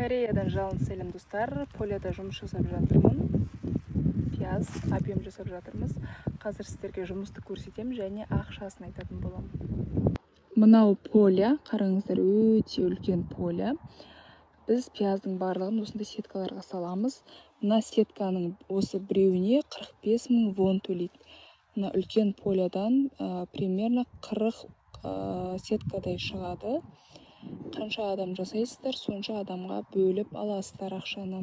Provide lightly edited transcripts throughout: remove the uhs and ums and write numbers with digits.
Кореядан жалын сәлем достар. Поляда жұмыс жасап жатырмын. Пияз, объем жасап жатырмыз. Қазір сіздерге жұмысты көрсетемін және ақшасын айтатын боламын. Мынау поля, қараңыздар, өте үлкен поля. Біз пияздың барлығын осындай сеткаларға саламыз. Мына сетканың осы біреуіне 45 000 вон төлейді. Мына үлкен полядан примерно 40 сеткадай шығады. Қанша адам жасайсыздар, сонша адамға бөліп аласыздар ақшаны.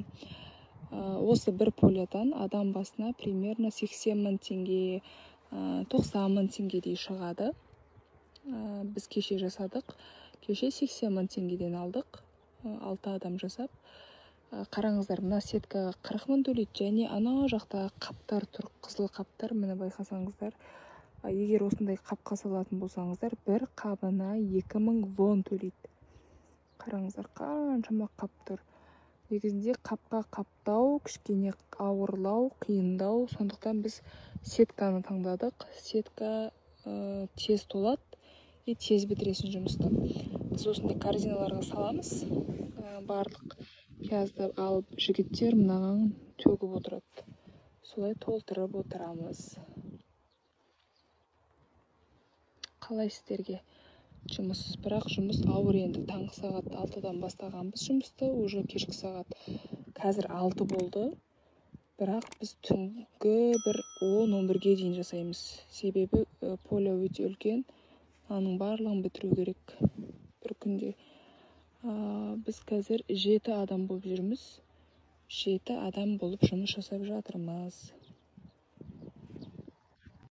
Осы бір полядан адам басына примерно 80 000 теңге, 90 000 теңгедей шығады. Біз кеше жасадық. Кеше 80 000 теңгеден алдық. 6 адам жасап. Қараңыздар, мына сеткаға 40 000 төлейді және ана жақта қаптар тұр, қызыл қаптар, міне байқасаңыздар. Егер осындай қапқа салатын болсаңыздар, бір қабына 2000 вон төлейді. Қараңыздар, қаншама қап тұр. Негізінде қапқа қаптау, кішкене ауырлау, қиындау. Сондықтан біз сетканы таңдадық. Сетка тез толады и тез бітіресің жұмысты. Біз осындай корзиналарға саламыз. Барлық пиязды алып, жігіттер мынаған төгіп отырады. Солай толтырып отырамыз. Қалай сіздерге жұмыс? Бірақ жұмыс ауыр енді. Таңғы сағат 6-дан бастағанбыз жұмысты, уже кешкі сағат қазір 6 болды. Бірақ біз түнгі бір 10-11-ге дейін жасаймыз. Себебі поля өте үлкен. Аның барлығын бітіру керек бір күнде. Біз қазір 7 адам болып жүрміз. 7 адам болып жұмыс жасап жатырмыз.